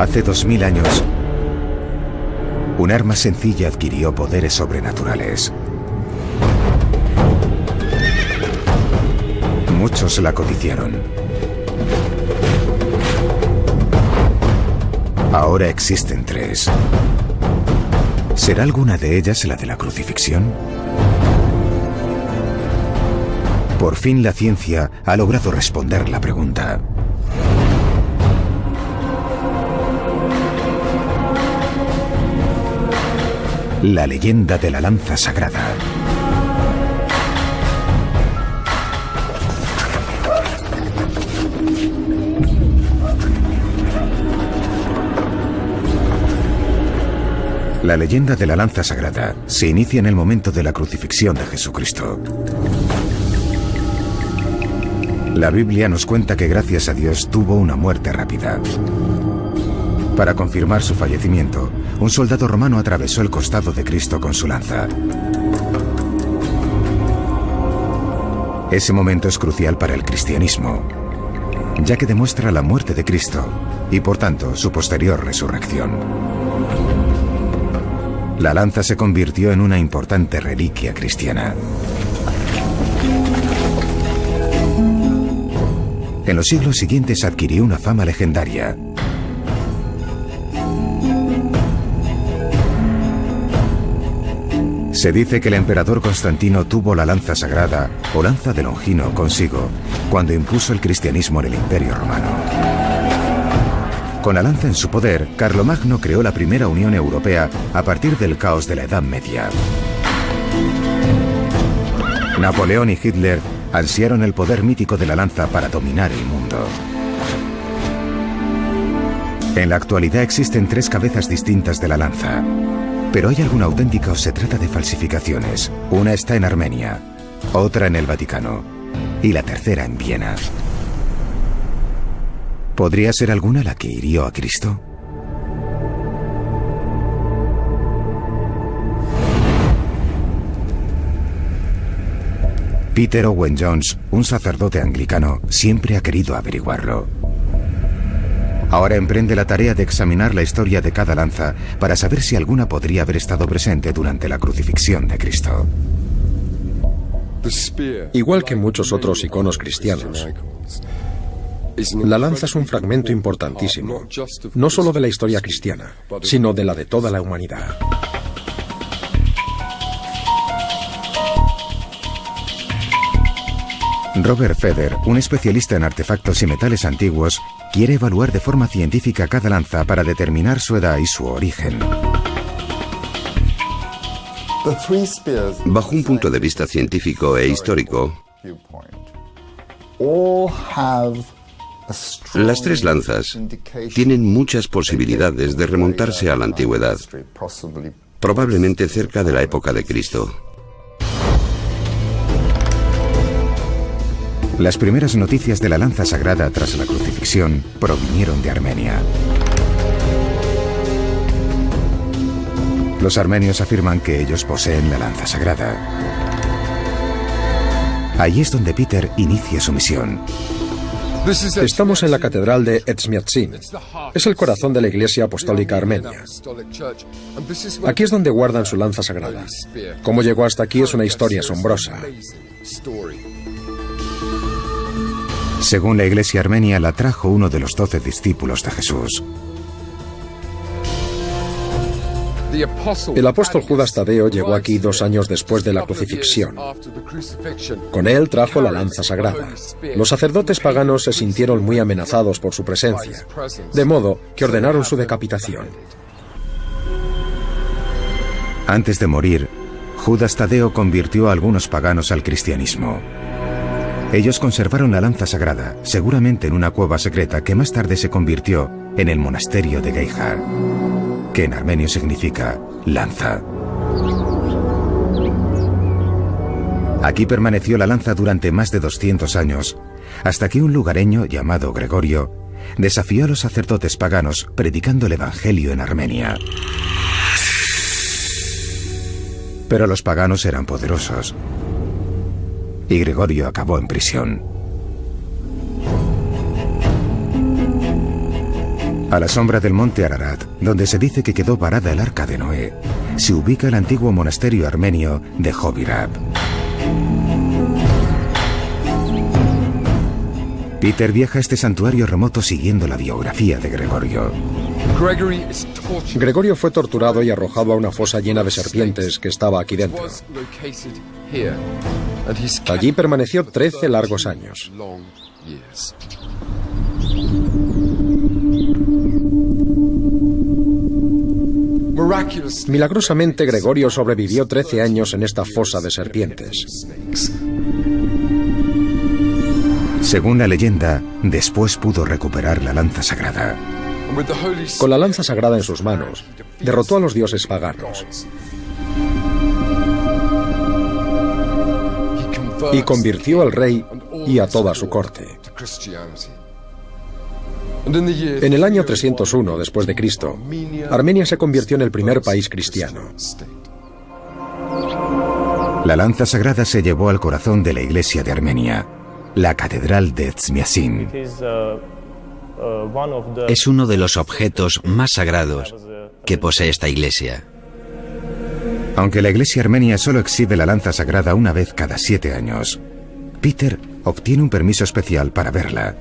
Hace 2000 años, un arma sencilla adquirió poderes sobrenaturales. Muchos la codiciaron. Ahora existen 3. ¿Será alguna de ellas la de la crucifixión? Por fin la ciencia ha logrado responder la pregunta. La leyenda de la lanza sagrada. La leyenda de la lanza sagrada se inicia en el momento de la crucifixión de Jesucristo. La Biblia nos cuenta que gracias a Dios tuvo una muerte rápida. Para confirmar su fallecimiento, un soldado romano atravesó el costado de Cristo con su lanza. Ese momento es crucial para el cristianismo, ya que demuestra la muerte de Cristo y, por tanto, su posterior resurrección. La lanza se convirtió en una importante reliquia cristiana. En los siglos siguientes adquirió una fama legendaria. Se dice que el emperador Constantino tuvo la lanza sagrada o lanza de Longino consigo cuando impuso el cristianismo en el Imperio Romano. Con la lanza en su poder, Carlomagno creó la primera Unión Europea a partir del caos de la Edad Media. Napoleón y Hitler ansiaron el poder mítico de la lanza para dominar el mundo. En la actualidad existen 3 cabezas distintas de la lanza. Pero ¿hay alguna auténtica o se trata de falsificaciones? Una está en Armenia, otra en el Vaticano y la tercera en Viena. ¿Podría ser alguna la que hirió a Cristo? Peter Owen Jones, un sacerdote anglicano, siempre ha querido averiguarlo. Ahora emprende la tarea de examinar la historia de cada lanza para saber si alguna podría haber estado presente durante la crucifixión de Cristo. Igual que muchos otros iconos cristianos, la lanza es un fragmento importantísimo, no solo de la historia cristiana, sino de la de toda la humanidad. Robert Feder, un especialista en artefactos y metales antiguos, quiere evaluar de forma científica cada lanza para determinar su edad y su origen. Bajo un punto de vista científico e histórico, las 3 lanzas tienen muchas posibilidades de remontarse a la antigüedad, probablemente cerca de la época de Cristo. Las primeras noticias de la lanza sagrada tras la crucifixión provinieron de Armenia. Los armenios afirman que ellos poseen la lanza sagrada. Allí es donde Peter inicia su misión. Estamos en la catedral de Etchmiadzin. Es el corazón de la Iglesia Apostólica Armenia. Aquí es donde guardan su lanza sagrada. Cómo llegó hasta aquí es una historia asombrosa. Según la Iglesia armenia, la trajo uno de los 12 discípulos de Jesús. El apóstol Judas Tadeo llegó aquí 2 años después de la crucifixión. Con él trajo la lanza sagrada. Los sacerdotes paganos se sintieron muy amenazados por su presencia, de modo que ordenaron su decapitación. Antes de morir, Judas Tadeo convirtió a algunos paganos al cristianismo. Ellos conservaron la lanza sagrada, seguramente en una cueva secreta que más tarde se convirtió en el monasterio de Geihar, que en armenio significa lanza. Aquí permaneció la lanza durante más de 200 años, hasta que un lugareño llamado Gregorio desafió a los sacerdotes paganos predicando el evangelio en Armenia. Pero los paganos eran poderosos y Gregorio acabó en prisión. A la sombra del monte Ararat, donde se dice que quedó varada el arca de Noé, se ubica el antiguo monasterio armenio de Jovirab. Peter viaja a este santuario remoto siguiendo la biografía de Gregorio. Gregorio fue torturado y arrojado a una fosa llena de serpientes que estaba aquí dentro. Allí permaneció 13 largos años. Milagrosamente, Gregorio sobrevivió 13 años en esta fosa de serpientes. Según la leyenda, después pudo recuperar la lanza sagrada. Con la lanza sagrada en sus manos, derrotó a los dioses paganos y convirtió al rey y a toda su corte. En el año 301 después de Cristo, Armenia se convirtió en el primer país cristiano. La lanza sagrada se llevó al corazón de la iglesia de Armenia, la catedral de Tzmiasin. Es uno de los objetos más sagrados que posee esta iglesia. Aunque la iglesia armenia solo exhibe la lanza sagrada una vez cada 7 años, Peter obtiene un permiso especial para verla.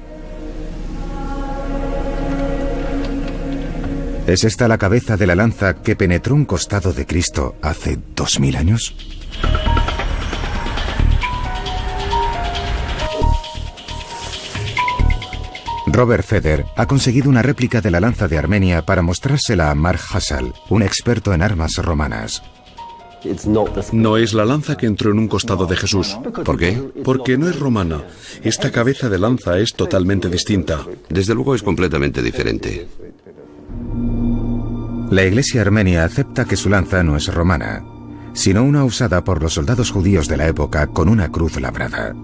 ¿Es esta la cabeza de la lanza que penetró un costado de Cristo hace 2000 años? Robert Feder ha conseguido una réplica de la lanza de Armenia para mostrársela a Mark Hassall, un experto en armas romanas. No es la lanza que entró en un costado de Jesús. ¿Por qué? Porque no es romana. Esta cabeza de lanza es totalmente distinta. Desde luego es completamente diferente. La iglesia armenia acepta que su lanza no es romana, sino una usada por los soldados judíos de la época con una cruz labrada.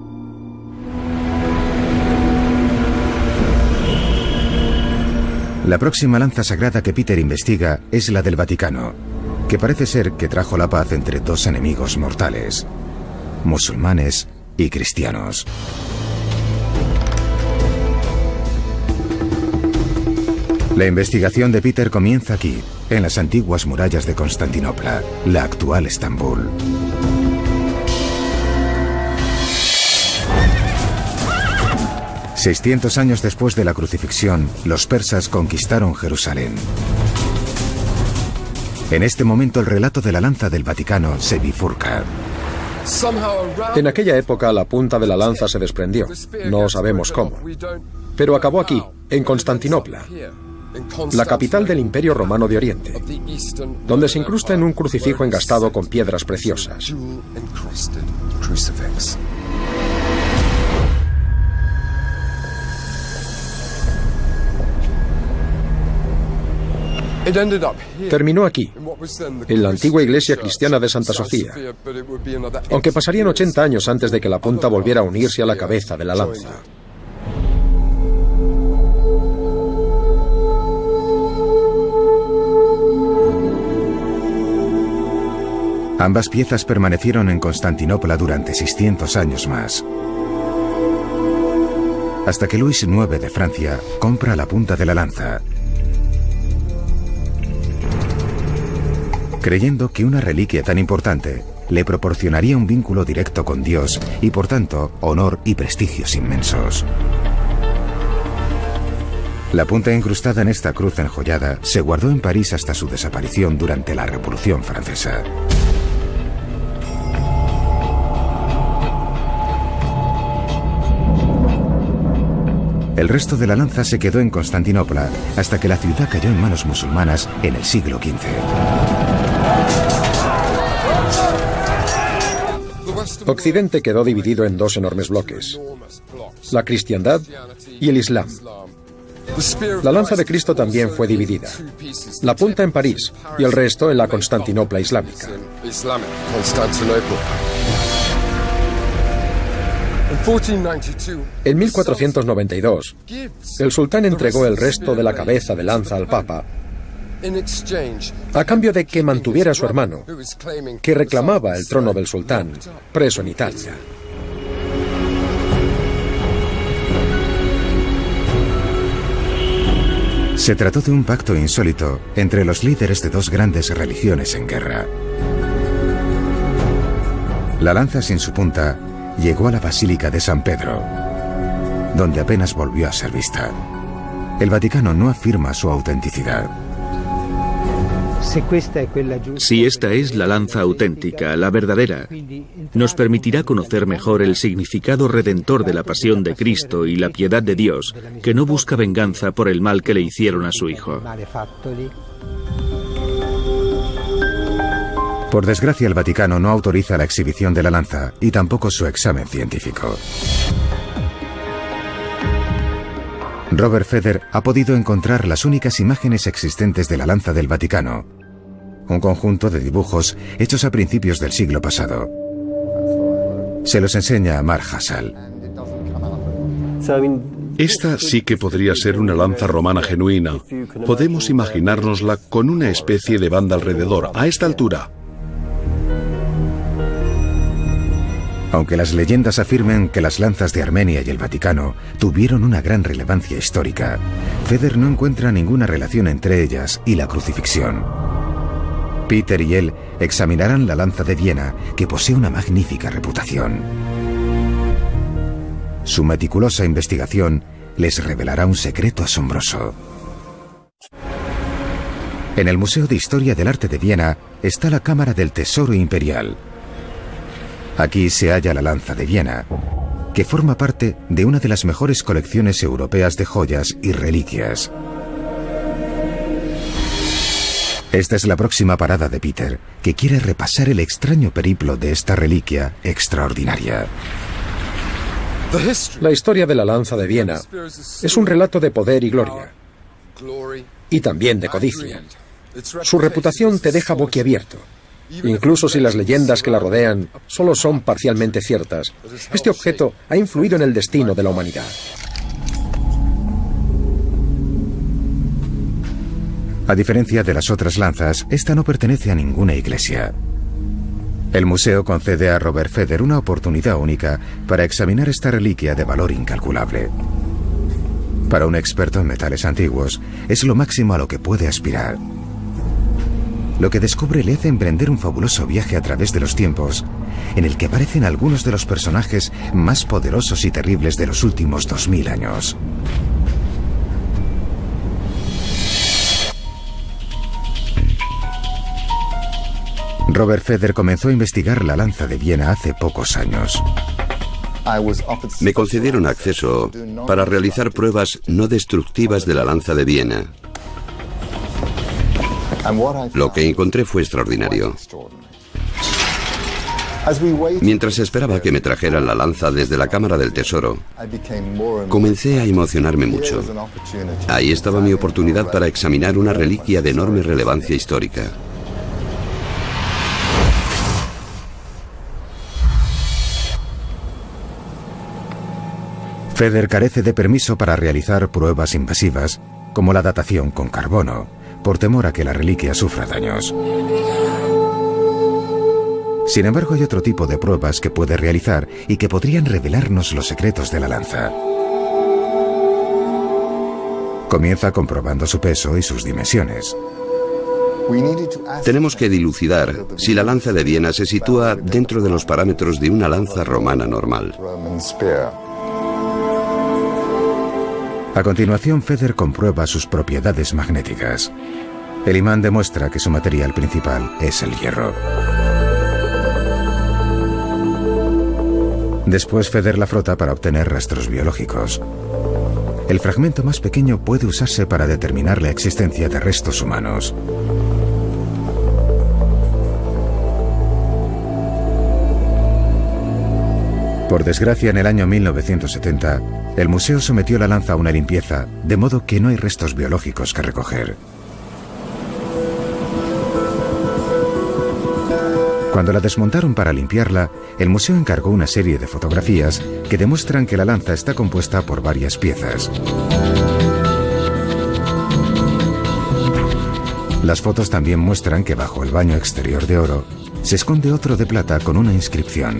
La próxima lanza sagrada que Peter investiga es la del Vaticano, que parece ser que trajo la paz entre dos enemigos mortales, musulmanes y cristianos. La investigación de Peter comienza aquí, en las antiguas murallas de Constantinopla, la actual Estambul. ...600 años después de la crucifixión, los persas conquistaron Jerusalén. En este momento el relato de la lanza del Vaticano se bifurca. En aquella época la punta de la lanza se desprendió. No sabemos cómo. Pero acabó aquí, en Constantinopla, la capital del Imperio Romano de Oriente, donde se incrusta en un crucifijo engastado con piedras preciosas. Terminó aquí, en la antigua iglesia cristiana de Santa Sofía, aunque pasarían 80 años antes de que la punta volviera a unirse a la cabeza de la lanza. Ambas piezas permanecieron en Constantinopla durante 600 años más, hasta que Luis IX de Francia compra la punta de la lanza, creyendo que una reliquia tan importante le proporcionaría un vínculo directo con Dios y, por tanto, honor y prestigios inmensos. La punta incrustada en esta cruz enjollada se guardó en París hasta su desaparición durante la Revolución Francesa. El resto de la lanza se quedó en Constantinopla hasta que la ciudad cayó en manos musulmanas en el siglo XV. Occidente quedó dividido en dos enormes bloques, la cristiandad y el islam. La lanza de Cristo también fue dividida, la punta en París y el resto en la Constantinopla islámica. En 1492, el sultán entregó el resto de la cabeza de lanza al Papa a cambio de que mantuviera a su hermano, que reclamaba el trono del sultán, preso en Italia. Se trató de un pacto insólito entre los líderes de dos grandes religiones en guerra. La lanza sin su punta llegó a la Basílica de San Pedro, donde apenas volvió a ser vista. El Vaticano no afirma su autenticidad. Si esta es la lanza auténtica, la verdadera, nos permitirá conocer mejor el significado redentor de la pasión de Cristo y la piedad de Dios, que no busca venganza por el mal que le hicieron a su Hijo. Por desgracia, el Vaticano no autoriza la exhibición de la lanza y tampoco su examen científico. Robert Feder ha podido encontrar las únicas imágenes existentes de la lanza del Vaticano, un conjunto de dibujos hechos a principios del siglo pasado. Se los enseña a Mark Hassall. Esta sí que podría ser una lanza romana genuina. Podemos imaginárnosla con una especie de banda alrededor, a esta altura. Aunque las leyendas afirmen que las lanzas de Armenia y el Vaticano tuvieron una gran relevancia histórica, Feder no encuentra ninguna relación entre ellas y la crucifixión. Peter y él examinarán la lanza de Viena, que posee una magnífica reputación. Su meticulosa investigación les revelará un secreto asombroso. En el Museo de Historia del Arte de Viena está la Cámara del Tesoro Imperial. Aquí se halla la lanza de Viena, que forma parte de una de las mejores colecciones europeas de joyas y reliquias. Esta es la próxima parada de Peter, que quiere repasar el extraño periplo de esta reliquia extraordinaria. La historia de la lanza de Viena es un relato de poder y gloria, y también de codicia. Su reputación te deja boquiabierto. Incluso si las leyendas que la rodean solo son parcialmente ciertas, este objeto ha influido en el destino de la humanidad. A diferencia de las otras lanzas, esta no pertenece a ninguna iglesia. El museo concede a Robert Feder una oportunidad única para examinar esta reliquia de valor incalculable. Para un experto en metales antiguos, es lo máximo a lo que puede aspirar. Lo que descubre le hace emprender un fabuloso viaje a través de los tiempos, en el que aparecen algunos de los personajes más poderosos y terribles de los últimos 2000 años. Robert Feder comenzó a investigar la lanza de Viena hace pocos años. Me concedieron acceso para realizar pruebas no destructivas de la lanza de Viena. Lo que encontré fue extraordinario. Mientras esperaba que me trajeran la lanza desde la Cámara del Tesoro, comencé a emocionarme mucho. Ahí estaba mi oportunidad para examinar una reliquia de enorme relevancia histórica. Feder carece de permiso para realizar pruebas invasivas, como la datación con carbono, por temor a que la reliquia sufra daños. Sin embargo, hay otro tipo de pruebas que puede realizar y que podrían revelarnos los secretos de la lanza. Comienza comprobando su peso y sus dimensiones. Tenemos que dilucidar si la lanza de Viena se sitúa dentro de los parámetros de una lanza romana normal. A continuación, Feder comprueba sus propiedades magnéticas. El imán demuestra que su material principal es el hierro. Después, Feder la frota para obtener rastros biológicos. El fragmento más pequeño puede usarse para determinar la existencia de restos humanos. Por desgracia, en el año 1970, el museo sometió la lanza a una limpieza, de modo que no hay restos biológicos que recoger. Cuando la desmontaron para limpiarla, el museo encargó una serie de fotografías que demuestran que la lanza está compuesta por varias piezas. Las fotos también muestran que bajo el baño exterior de oro se esconde otro de plata con una inscripción: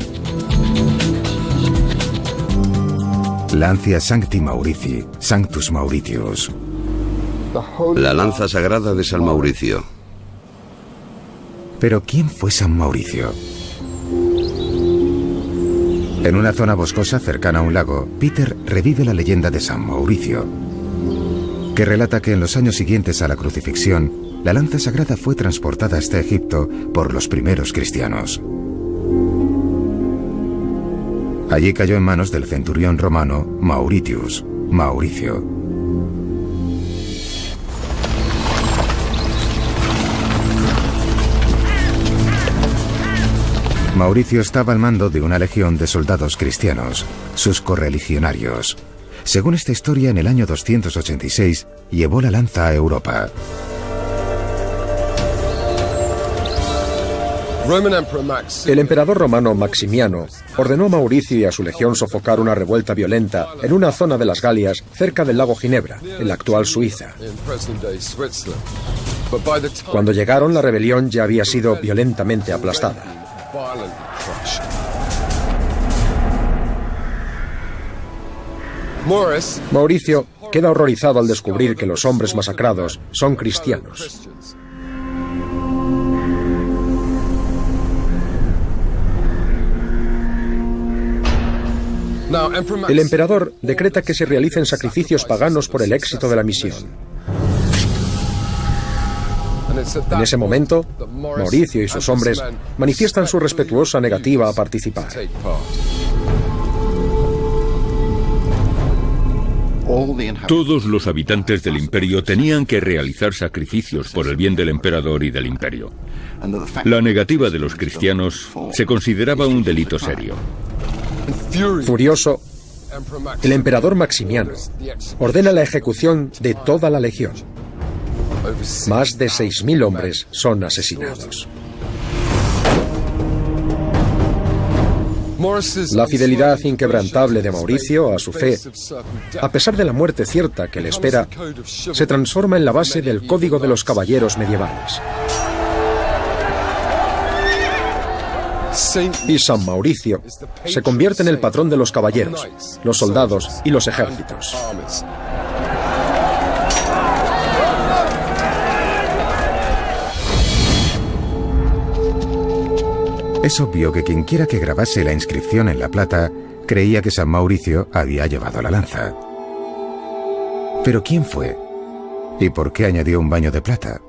Lancia Sancti Maurici, Sanctus Mauritius. La lanza sagrada de San Mauricio. Pero ¿quién fue San Mauricio? En una zona boscosa cercana a un lago, Peter revive la leyenda de San Mauricio, que relata que en los años siguientes a la crucifixión, la lanza sagrada fue transportada hasta Egipto por los primeros cristianos. Allí cayó en manos del centurión romano Mauritius, Mauricio. Mauricio estaba al mando de una legión de soldados cristianos, sus correligionarios. Según esta historia, en el año 286 llevó la lanza a Europa. El emperador romano Maximiano ordenó a Mauricio y a su legión sofocar una revuelta violenta en una zona de las Galias cerca del lago Ginebra, en la actual Suiza. Cuando llegaron, la rebelión ya había sido violentamente aplastada. Mauricio queda horrorizado al descubrir que los hombres masacrados son cristianos. El emperador decreta que se realicen sacrificios paganos por el éxito de la misión. En ese momento, Mauricio y sus hombres manifiestan su respetuosa negativa a participar. Todos los habitantes del imperio tenían que realizar sacrificios por el bien del emperador y del imperio. La negativa de los cristianos se consideraba un delito serio. Furioso, el emperador Maximiano ordena la ejecución de toda la legión. Más de 6.000 hombres son asesinados. La fidelidad inquebrantable de Mauricio a su fe, a pesar de la muerte cierta que le espera, se transforma en la base del Código de los Caballeros medievales. Y San Mauricio se convierte en el patrón de los caballeros, los soldados y los ejércitos. Es obvio que quienquiera que grabase la inscripción en la plata creía que San Mauricio había llevado la lanza. ¿Pero quién fue? ¿Y por qué añadió un baño de plata?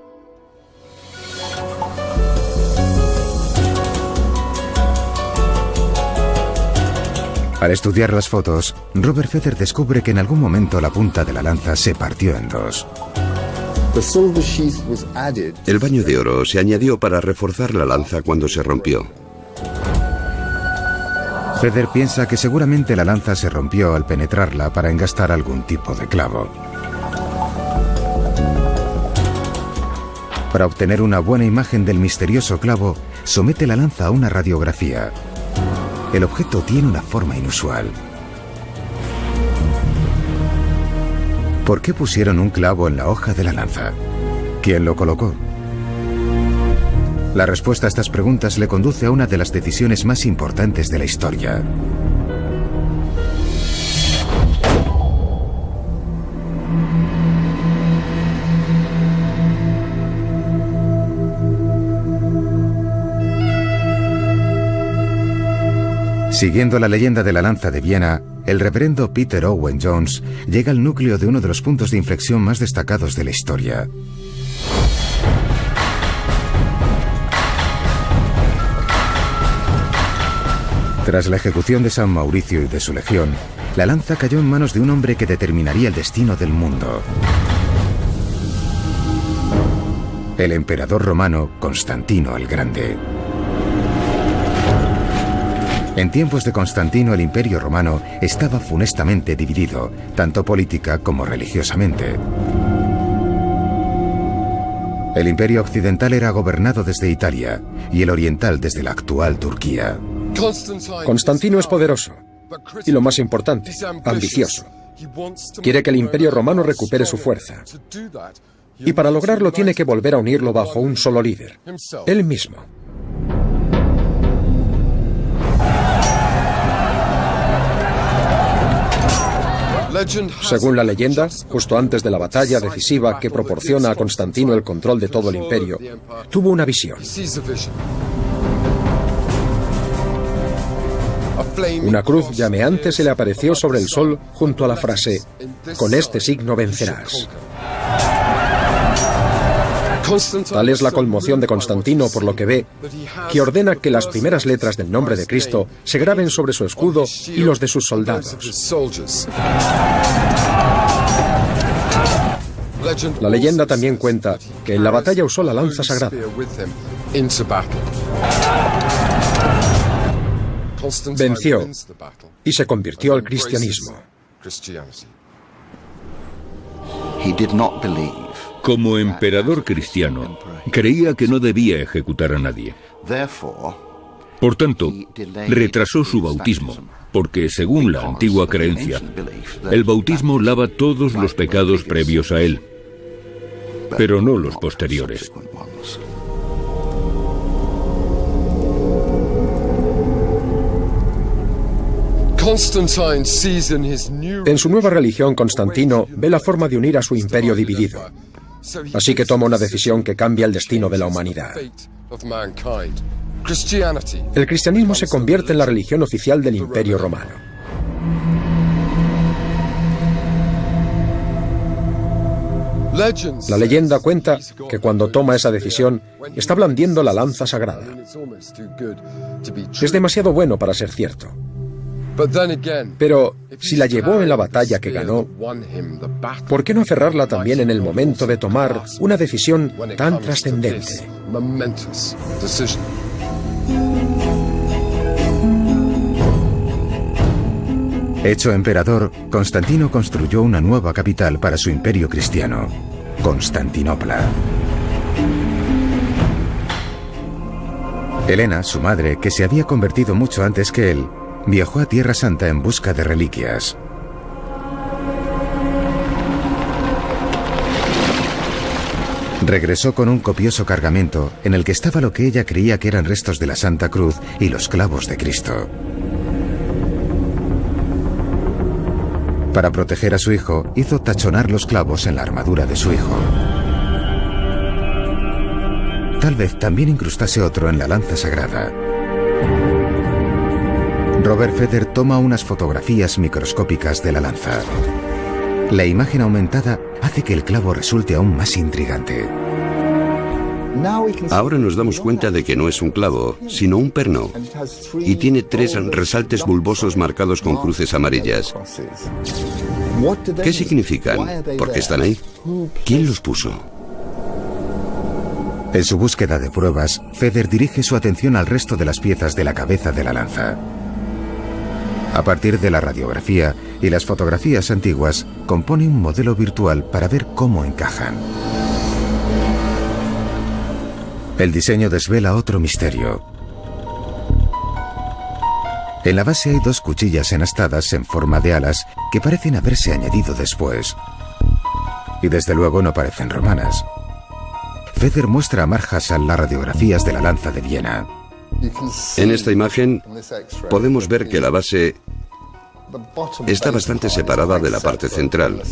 Al estudiar las fotos, Robert Feather descubre que en algún momento la punta de la lanza se partió en dos. El baño de oro se añadió para reforzar la lanza cuando se rompió. Feather piensa que seguramente la lanza se rompió al penetrarla para engastar algún tipo de clavo. Para obtener una buena imagen del misterioso clavo, somete la lanza a una radiografía. El objeto tiene una forma inusual. ¿Por qué pusieron un clavo en la hoja de la lanza? ¿Quién lo colocó? La respuesta a estas preguntas le conduce a una de las decisiones más importantes de la historia. Siguiendo la leyenda de la lanza de Viena, el reverendo Peter Owen Jones llega al núcleo de uno de los puntos de inflexión más destacados de la historia. Tras la ejecución de San Mauricio y de su legión, la lanza cayó en manos de un hombre que determinaría el destino del mundo. El emperador romano Constantino el Grande. En tiempos de Constantino, el Imperio Romano estaba funestamente dividido, tanto política como religiosamente. El Imperio Occidental era gobernado desde Italia y el Oriental desde la actual Turquía. Constantino es poderoso y, lo más importante, ambicioso. Quiere que el Imperio Romano recupere su fuerza. Y para lograrlo tiene que volver a unirlo bajo un solo líder, él mismo. Según la leyenda, justo antes de la batalla decisiva que proporciona a Constantino el control de todo el imperio, tuvo una visión. Una cruz llameante se le apareció sobre el sol junto a la frase: "Con este signo vencerás". Tal es la conmoción de Constantino por lo que ve, que ordena que las primeras letras del nombre de Cristo se graben sobre su escudo y los de sus soldados. La leyenda también cuenta que en la batalla usó la lanza sagrada. Venció y se convirtió al cristianismo. Como emperador cristiano, creía que no debía ejecutar a nadie. Por tanto, retrasó su bautismo, porque según la antigua creencia, el bautismo lava todos los pecados previos a él, pero no los posteriores. En su nueva religión, Constantino ve la forma de unir a su imperio dividido. Así que toma una decisión que cambia el destino de la humanidad. El cristianismo se convierte en la religión oficial del Imperio Romano. La leyenda cuenta que cuando toma esa decisión, está blandiendo la lanza sagrada. Es demasiado bueno para ser cierto. Pero si la llevó en la batalla que ganó, ¿por qué no aferrarla también en el momento de tomar una decisión tan trascendente? Hecho emperador, Constantino construyó una nueva capital para su imperio cristiano, Constantinopla. Helena, su madre, que se había convertido mucho antes que él, viajó a Tierra Santa en busca de reliquias. Regresó con un copioso cargamento en el que estaba lo que ella creía que eran restos de la Santa Cruz y los clavos de Cristo. Para proteger a su hijo, hizo tachonar los clavos en la armadura de su hijo. Tal vez también incrustase otro en la lanza sagrada. Robert Feder toma unas fotografías microscópicas de la lanza. La imagen aumentada hace que el clavo resulte aún más intrigante. Ahora nos damos cuenta de que no es un clavo, sino un perno. Y tiene 3 resaltes bulbosos marcados con cruces amarillas. ¿Qué significan? ¿Por qué están ahí? ¿Quién los puso? En su búsqueda de pruebas, Feder dirige su atención al resto de las piezas de la cabeza de la lanza. A partir de la radiografía y las fotografías antiguas, compone un modelo virtual para ver cómo encajan. El diseño desvela otro misterio. En la base hay 2 cuchillas enastadas en forma de alas que parecen haberse añadido después. Y desde luego no parecen romanas. Feder muestra a Mark Hassall las radiografías de la lanza de Viena. En esta imagen podemos ver que la base está bastante separada de la parte central.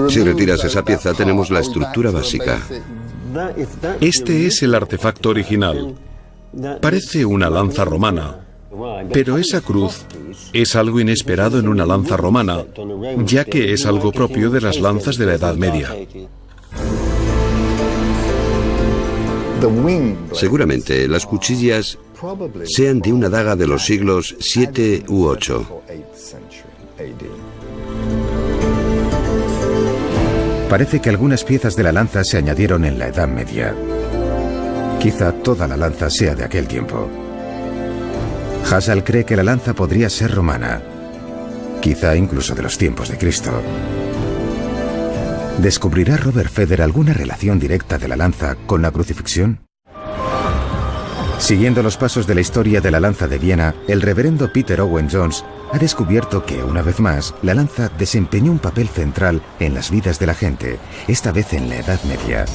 Si retiras esa pieza, tenemos la estructura básica. Este es el artefacto original. Parece una lanza romana, pero esa cruz es algo inesperado en una lanza romana, ya que es algo propio de las lanzas de la Edad Media. Seguramente las cuchillas sean de una daga de los siglos 7 u 8. Parece que algunas piezas de la lanza se añadieron en la Edad Media. Quizá toda la lanza sea de aquel tiempo. Hassall cree que la lanza podría ser romana, quizá incluso de los tiempos de Cristo. ¿Descubrirá Robert Feder alguna relación directa de la lanza con la crucifixión? Siguiendo los pasos de la historia de la lanza de Viena, el reverendo Peter Owen Jones ha descubierto que, una vez más, la lanza desempeñó un papel central en las vidas de la gente, esta vez en la Edad Media.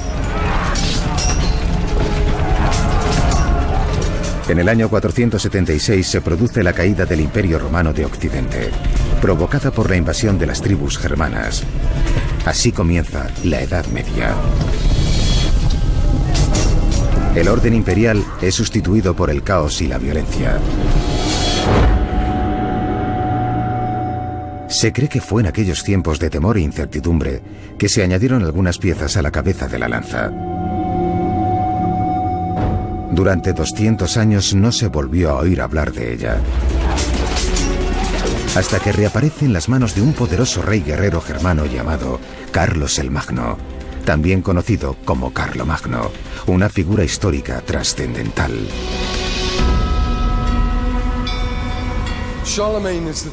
En el año 476 se produce la caída del Imperio Romano de Occidente, provocada por la invasión de las tribus germanas. Así comienza la Edad Media. El orden imperial es sustituido por el caos y la violencia. Se cree que fue en aquellos tiempos de temor e incertidumbre que se añadieron algunas piezas a la cabeza de la lanza. Durante 200 años no se volvió a oír hablar de ella, hasta que reaparece en las manos de un poderoso rey guerrero germano llamado Carlos el Magno, también conocido como Carlomagno, una figura histórica trascendental.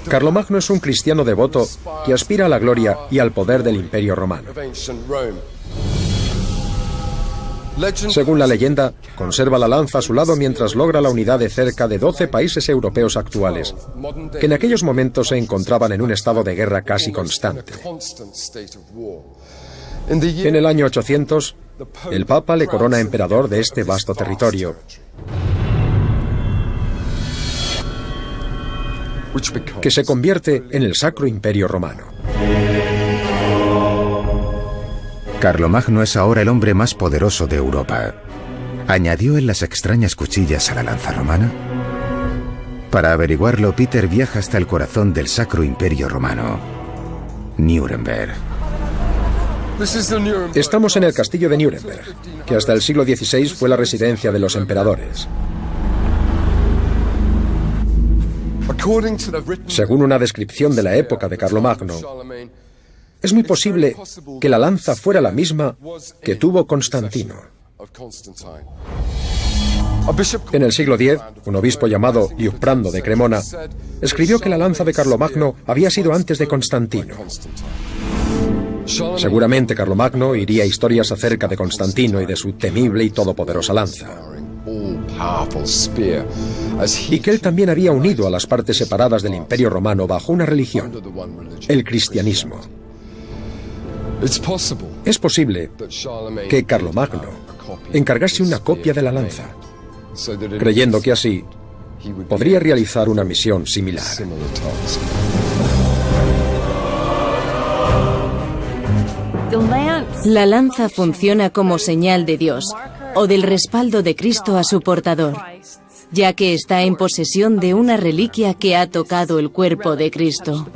Carlomagno es un cristiano devoto que aspira a la gloria y al poder del Imperio Romano. Según la leyenda, conserva la lanza a su lado mientras logra la unidad de cerca de 12 países europeos actuales, que en aquellos momentos se encontraban en un estado de guerra casi constante. En el año 800, el Papa le corona emperador de este vasto territorio, que se convierte en el Sacro Imperio Romano. Carlomagno es ahora el hombre más poderoso de Europa. ¿Añadió él las extrañas cuchillas a la lanza romana? Para averiguarlo, Peter viaja hasta el corazón del Sacro Imperio Romano, Nuremberg. Estamos en el castillo de Nuremberg, que hasta el siglo XVI fue la residencia de los emperadores. Según una descripción de la época de Carlomagno, es muy posible que la lanza fuera la misma que tuvo Constantino. En el siglo X, un obispo llamado Liutprando de Cremona escribió que la lanza de Carlomagno había sido antes de Constantino. Seguramente Carlomagno iría historias acerca de Constantino y de su temible y todopoderosa lanza, y que él también había unido a las partes separadas del Imperio Romano bajo una religión, el cristianismo. Es posible que Carlomagno encargase una copia de la lanza, creyendo que así podría realizar una misión similar. La lanza funciona como señal de Dios o del respaldo de Cristo a su portador, ya que está en posesión de una reliquia que ha tocado el cuerpo de Cristo.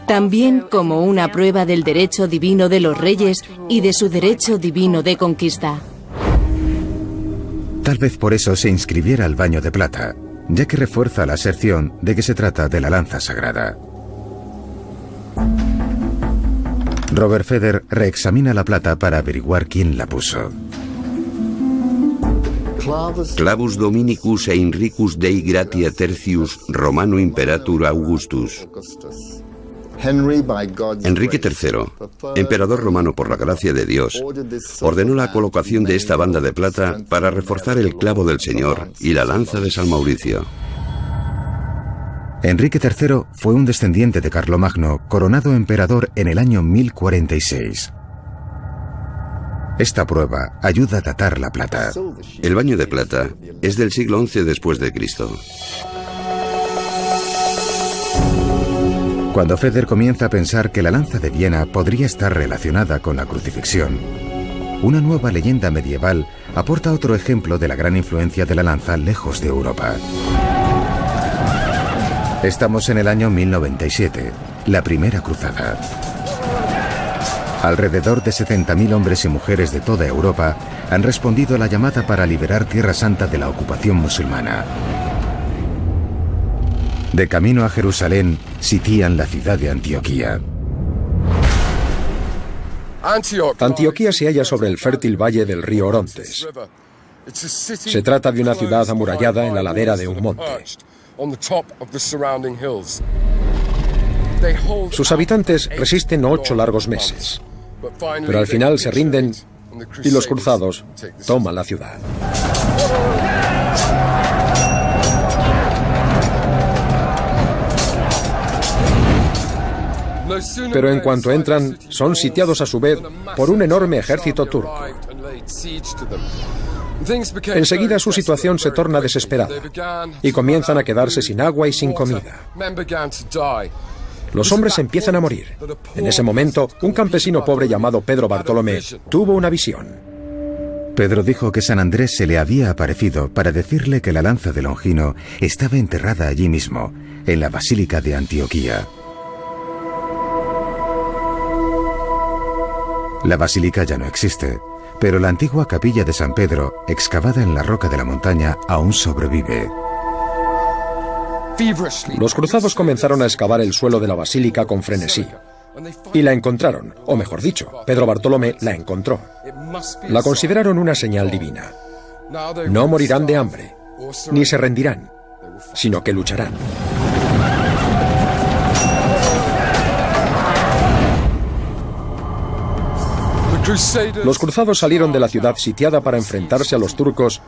También como una prueba del derecho divino de los reyes y de su derecho divino de conquista. Tal vez por eso se inscribiera al baño de plata, ya que refuerza la aserción de que se trata de la lanza sagrada. Robert Feder reexamina la plata para averiguar quién la puso. Clavus Dominicus Heinricus Dei Gratia Tertius Romano Imperator Augustus. Enrique III, emperador romano por la gracia de Dios, ordenó la colocación de esta banda de plata para reforzar el clavo del Señor y la lanza de San Mauricio. Enrique III fue un descendiente de Carlomagno, coronado emperador en el año 1046. Esta prueba ayuda a datar la plata. El baño de plata es del siglo XI después de Cristo. Cuando Feder comienza a pensar que la lanza de Viena podría estar relacionada con la crucifixión, una nueva leyenda medieval aporta otro ejemplo de la gran influencia de la lanza lejos de Europa. Estamos en el año 1097, la Primera Cruzada. Alrededor de 70.000 hombres y mujeres de toda Europa han respondido a la llamada para liberar Tierra Santa de la ocupación musulmana. De camino a Jerusalén, sitian la ciudad de Antioquía. Antioquía se halla sobre el fértil valle del río Orontes. Se trata de una ciudad amurallada en la ladera de un monte. Sus habitantes resisten 8 largos meses, pero al final se rinden y los cruzados toman la ciudad. Pero en cuanto entran, son sitiados a su vez por un enorme ejército turco. Enseguida su situación se torna desesperada y comienzan a quedarse sin agua y sin comida. Los hombres empiezan a morir. En ese momento, un campesino pobre llamado Pedro Bartolomé tuvo una visión. Pedro dijo que San Andrés se le había aparecido para decirle que la lanza de Longino estaba enterrada allí mismo, en la Basílica de Antioquía. La basílica ya no existe, pero la antigua capilla de San Pedro, excavada en la roca de la montaña, aún sobrevive. Los cruzados comenzaron a excavar el suelo de la basílica con frenesí. Y la encontraron, o mejor dicho, Pedro Bartolomé la encontró. La consideraron una señal divina. No morirán de hambre, ni se rendirán, sino que lucharán. Los cruzados salieron de la ciudad sitiada para enfrentarse a los turcos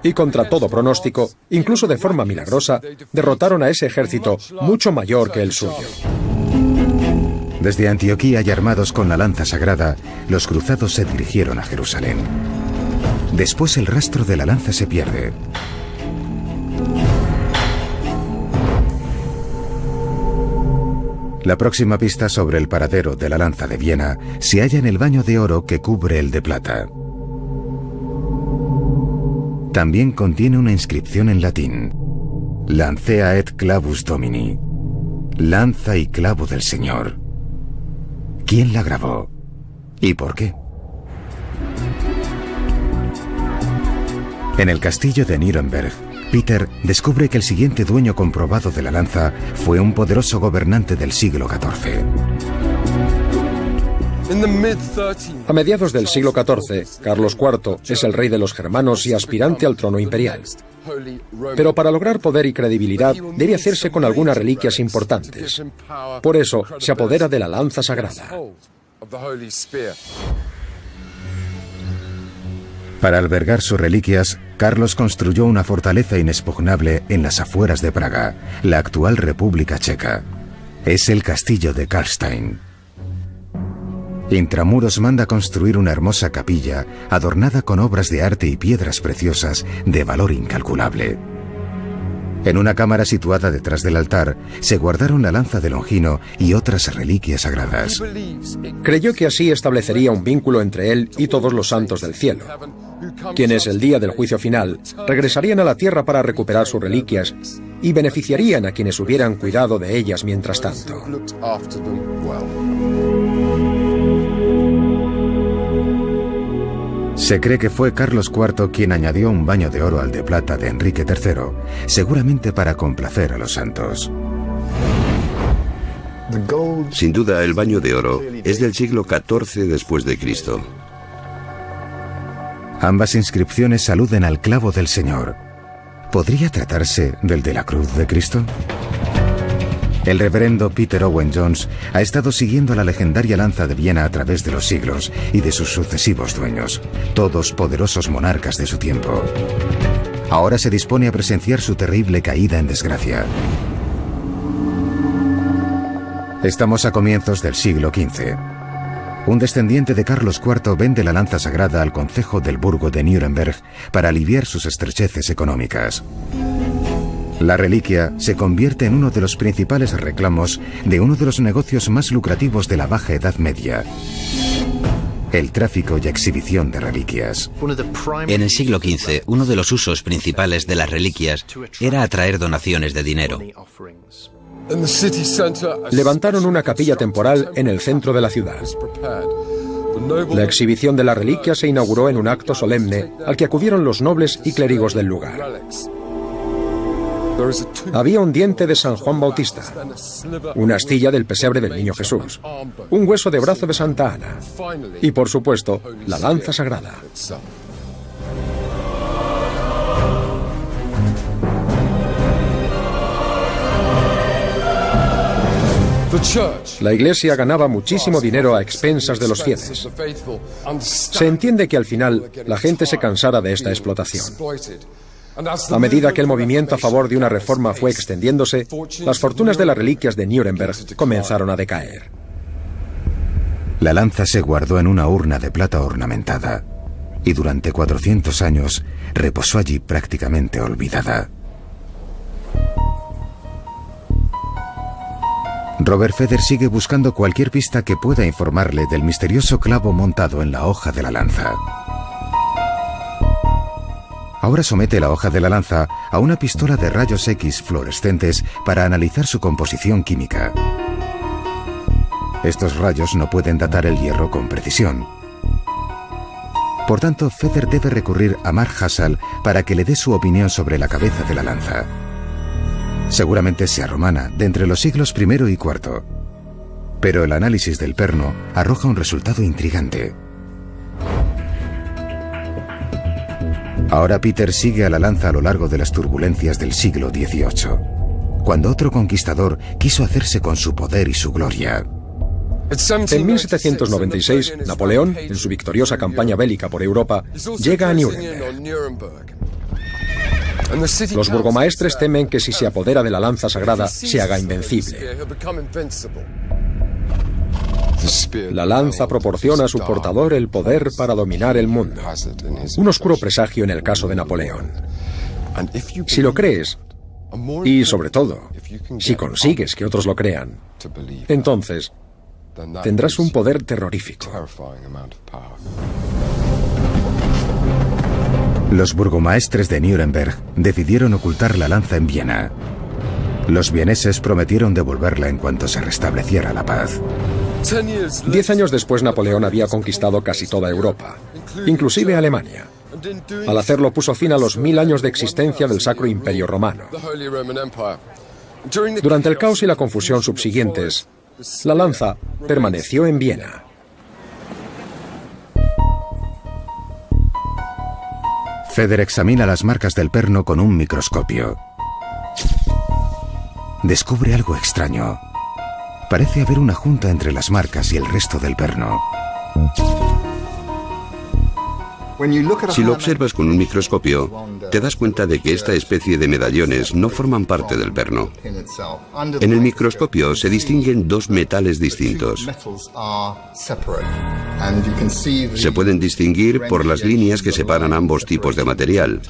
y contra todo pronóstico, incluso de forma milagrosa, derrotaron a ese ejército mucho mayor que el suyo. Desde Antioquía y armados con la lanza sagrada, los cruzados se dirigieron a Jerusalén. Después el rastro de la lanza se pierde. La próxima pista sobre el paradero de la lanza de Viena se halla en el baño de oro que cubre el de plata. También contiene una inscripción en latín: Lancea et clavus Domini, lanza y clavo del Señor. ¿Quién la grabó? ¿Y por qué? En el castillo de Nuremberg, Peter descubre que el siguiente dueño comprobado de la lanza fue un poderoso gobernante del siglo XIV. A mediados del siglo XIV, Carlos IV es el rey de los germanos y aspirante al trono imperial. Pero para lograr poder y credibilidad debe hacerse con algunas reliquias importantes. Por eso se apodera de la lanza sagrada. Para albergar sus reliquias, Carlos construyó una fortaleza inexpugnable en las afueras de Praga, la actual República Checa. Es el castillo de Karlstein. Intramuros manda construir una hermosa capilla adornada con obras de arte y piedras preciosas de valor incalculable. En una cámara situada detrás del altar se guardaron la lanza de Longino y otras reliquias sagradas. Creyó que así establecería un vínculo entre él y todos los santos del cielo, quienes el día del juicio final regresarían a la tierra para recuperar sus reliquias y beneficiarían a quienes hubieran cuidado de ellas mientras tanto. Se cree que fue Carlos IV quien añadió un baño de oro al de plata de Enrique III, seguramente para complacer a los santos. Sin duda, el baño de oro es del siglo XIV después de Cristo. Ambas inscripciones aluden al clavo del Señor. ¿Podría tratarse del de la cruz de Cristo? El reverendo Peter Owen Jones ha estado siguiendo la legendaria lanza de Viena a través de los siglos y de sus sucesivos dueños, todos poderosos monarcas de su tiempo. Ahora se dispone a presenciar su terrible caída en desgracia. Estamos a comienzos del siglo XV. Un descendiente de Carlos IV vende la lanza sagrada al concejo del burgo de Nuremberg para aliviar sus estrecheces económicas. La reliquia se convierte en uno de los principales reclamos de uno de los negocios más lucrativos de la Baja Edad Media: el tráfico y exhibición de reliquias. En el siglo XV, uno de los usos principales de las reliquias era atraer donaciones de dinero. Levantaron una capilla temporal en el centro de la ciudad. La exhibición de la reliquia se inauguró en un acto solemne al que acudieron los nobles y clérigos del lugar. Había un diente de San Juan Bautista, una astilla del pesebre del Niño Jesús, un hueso de brazo de Santa Ana y, por supuesto, la lanza sagrada. La iglesia ganaba muchísimo dinero a expensas de los fieles. Se entiende que al final la gente se cansara de esta explotación. A medida que el movimiento a favor de una reforma fue extendiéndose, las fortunas de las reliquias de Nuremberg comenzaron a decaer. La lanza se guardó en una urna de plata ornamentada. y durante 400 años reposó allí prácticamente olvidada. Robert Feder sigue buscando cualquier pista que pueda informarle del misterioso clavo montado en la hoja de la lanza. Ahora somete la hoja de la lanza a una pistola de rayos X fluorescentes para analizar su composición química. Estos rayos no pueden datar el hierro con precisión. Por tanto, Feder debe recurrir a Mark Hassall para que le dé su opinión sobre la cabeza de la lanza. Seguramente sea romana, de entre los siglos I y IV. Pero el análisis del perno arroja un resultado intrigante. Ahora Peter sigue a la lanza a lo largo de las turbulencias del siglo XVIII, cuando otro conquistador quiso hacerse con su poder y su gloria. En 1796, Napoleón, en su victoriosa campaña bélica por Europa, llega a Nuremberg. Los burgomaestres temen que si se apodera de la lanza sagrada, se haga invencible. La lanza proporciona a su portador el poder para dominar el mundo. Un oscuro presagio en el caso de Napoleón. Si lo crees, y sobre todo, si consigues que otros lo crean, entonces tendrás un poder terrorífico. Los burgomaestres de Nuremberg decidieron ocultar la lanza en Viena. Los vieneses prometieron devolverla en cuanto se restableciera la paz. 10 años después, Napoleón había conquistado casi toda Europa, inclusive Alemania. Al hacerlo, puso fin a los 1000 años de existencia del Sacro Imperio Romano. Durante el caos y la confusión subsiguientes, la lanza permaneció en Viena. Feder examina las marcas del perno con un microscopio. Descubre algo extraño. Parece haber una junta entre las marcas y el resto del perno. Si lo observas con un microscopio, te das cuenta de que esta especie de medallones no forman parte del perno. En el microscopio se distinguen dos metales distintos. Se pueden distinguir por las líneas que separan ambos tipos de material.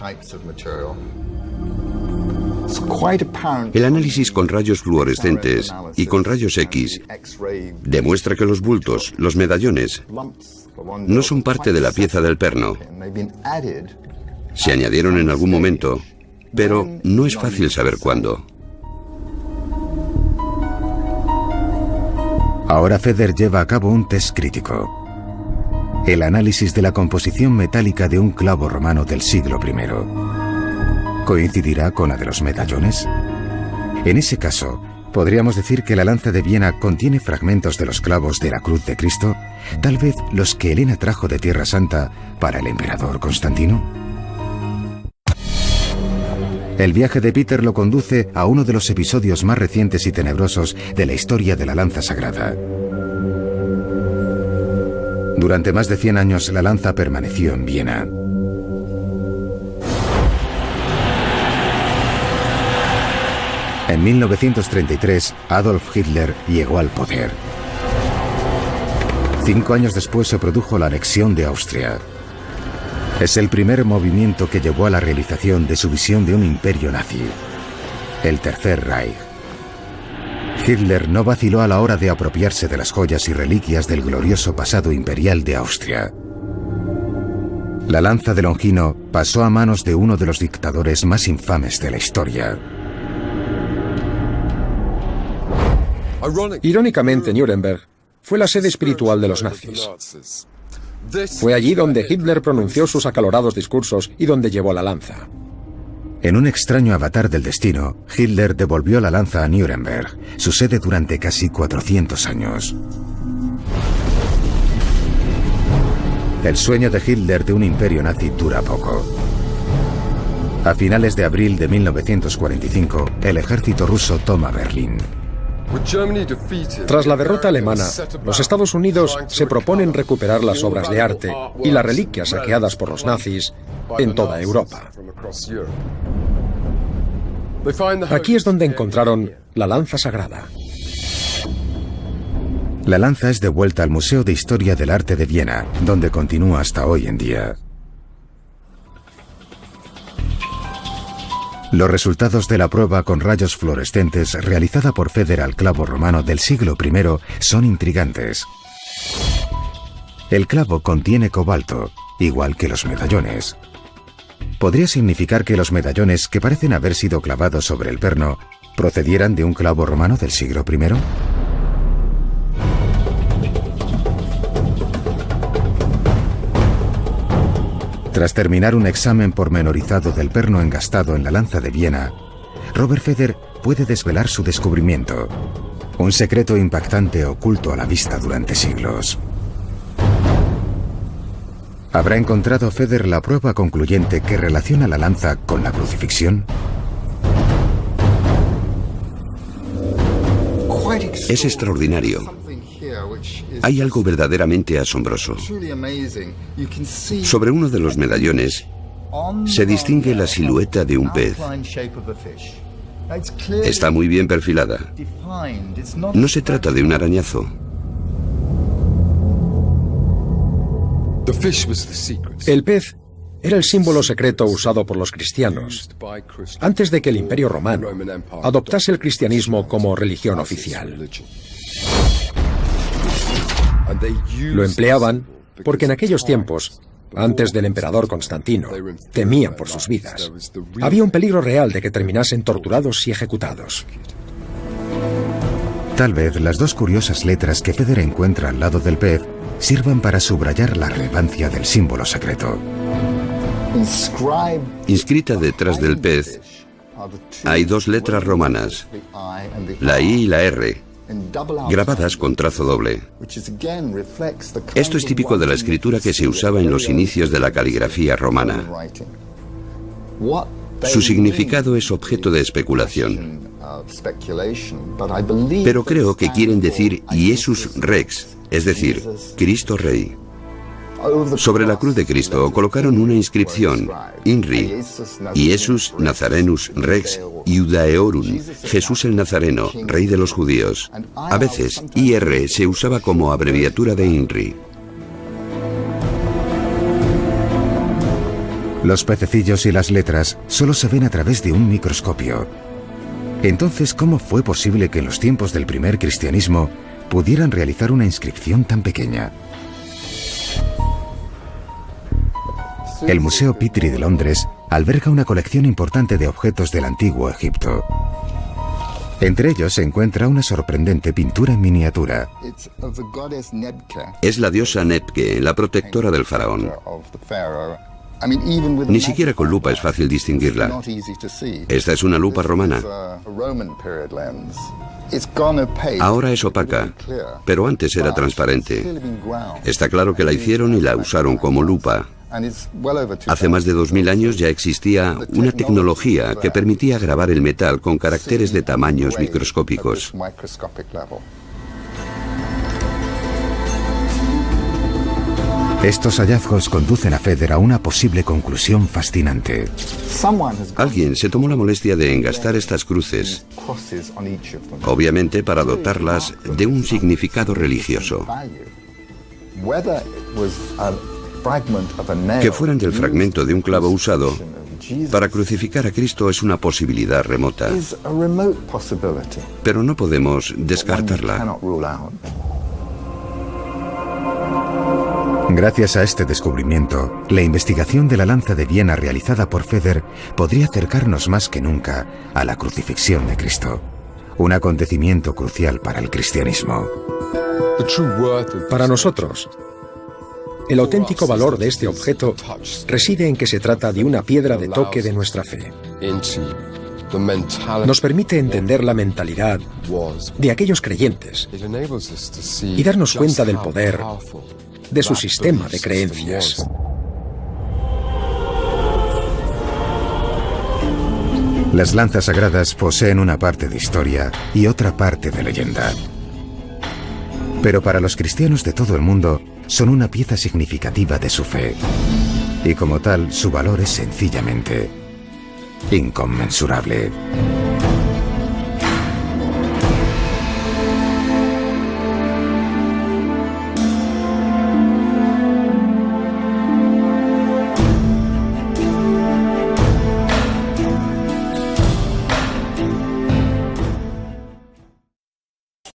El análisis con rayos fluorescentes y con rayos X demuestra que los bultos, los medallones, no son parte de la pieza del perno. Se añadieron en algún momento, pero no es fácil saber cuándo. Ahora Feder lleva a cabo un test crítico. El análisis de la composición metálica de un clavo romano del siglo I. ¿Coincidirá con la de los medallones? En ese caso, ¿podríamos decir que la lanza de Viena contiene fragmentos de los clavos de la cruz de Cristo? Tal vez los que Helena trajo de Tierra Santa para el emperador Constantino. El viaje de Peter lo conduce a uno de los episodios más recientes y tenebrosos de la historia de la lanza sagrada. Durante más de 100 años la lanza permaneció en Viena. En 1933, Adolf Hitler llegó al poder. 5 años después se produjo la anexión de Austria. Es el primer movimiento que llevó a la realización de su visión de un imperio nazi, el Tercer Reich. Hitler no vaciló a la hora de apropiarse de las joyas y reliquias del glorioso pasado imperial de Austria. La lanza de Longino pasó a manos de uno de los dictadores más infames de la historia. Irónicamente, Nuremberg fue la sede espiritual de los nazis. Fue allí donde Hitler pronunció sus acalorados discursos y donde llevó la lanza. En un extraño avatar del destino, Hitler devolvió la lanza a Nuremberg, su sede durante casi 400 años. El sueño de Hitler de un imperio nazi dura poco. A finales de abril de 1945, el ejército ruso toma Berlín. Tras la derrota alemana, los Estados Unidos se proponen recuperar las obras de arte y las reliquias saqueadas por los nazis en toda Europa. Aquí es donde encontraron la lanza sagrada. La lanza es devuelta al Museo de Historia del Arte de Viena, donde continúa hasta hoy en día. Los resultados de la prueba con rayos fluorescentes realizada por Feder al clavo romano del siglo I son intrigantes. El clavo contiene cobalto, igual que los medallones. ¿Podría significar que los medallones que parecen haber sido clavados sobre el perno procedieran de un clavo romano del siglo I? Tras terminar un examen pormenorizado del perno engastado en la lanza de Viena, Robert Feder puede desvelar su descubrimiento, un secreto impactante oculto a la vista durante siglos. ¿Habrá encontrado Feder la prueba concluyente que relaciona la lanza con la crucifixión? Es extraordinario. Hay algo verdaderamente asombroso. Sobre uno de los medallones se distingue la silueta de un pez. Está muy bien perfilada. No se trata de un arañazo. El pez era el símbolo secreto usado por los cristianos antes de que el Imperio Romano adoptase el cristianismo como religión oficial. Lo empleaban porque en aquellos tiempos, antes del emperador Constantino, temían por sus vidas. Había un peligro real de que terminasen torturados y ejecutados. Tal vez las dos curiosas letras que Feder encuentra al lado del pez sirvan para subrayar la relevancia del símbolo secreto. Inscrita detrás del pez hay dos letras romanas, la I y la R, grabadas con trazo doble. Esto es típico de la escritura que se usaba en los inicios de la caligrafía romana. Su significado es objeto de especulación, pero creo que quieren decir Iesus Rex, es decir, Cristo Rey. Sobre la cruz de Cristo colocaron una inscripción, INRI, Iesus Nazarenus Rex Iudaeorum, Jesús el Nazareno, Rey de los Judíos. A veces, IR se usaba como abreviatura de INRI. Los pececillos y las letras solo se ven a través de un microscopio. Entonces, ¿cómo fue posible que en los tiempos del primer cristianismo pudieran realizar una inscripción tan pequeña? El Museo Petrie de Londres alberga una colección importante de objetos del antiguo Egipto. Entre ellos se encuentra una sorprendente pintura en miniatura. Es la diosa Nebke, la protectora del faraón. Ni siquiera con lupa es fácil distinguirla. Esta es una lupa romana. Ahora es opaca, pero antes era transparente. Está claro que la hicieron y la usaron como lupa. Hace más de 2000 años ya existía una tecnología que permitía grabar el metal con caracteres de tamaños microscópicos. Estos hallazgos conducen a Feder a una posible conclusión fascinante. Alguien se tomó la molestia de engastar estas cruces, obviamente para dotarlas de un significado religioso. Que fueran del fragmento de un clavo usado para crucificar a Cristo es una posibilidad remota, pero no podemos descartarla. Gracias a este descubrimiento, la investigación de la lanza de Viena realizada por Feder podría acercarnos más que nunca a la crucifixión de Cristo, un acontecimiento crucial para el cristianismo. Para nosotros, el auténtico valor de este objeto reside en que se trata de una piedra de toque de nuestra fe. Nos permite entender la mentalidad de aquellos creyentes y darnos cuenta del poder de su sistema de creencias. Las lanzas sagradas poseen una parte de historia y otra parte de leyenda. Pero para los cristianos de todo el mundo, son una pieza significativa de su fe. Y como tal, su valor es sencillamente inconmensurable.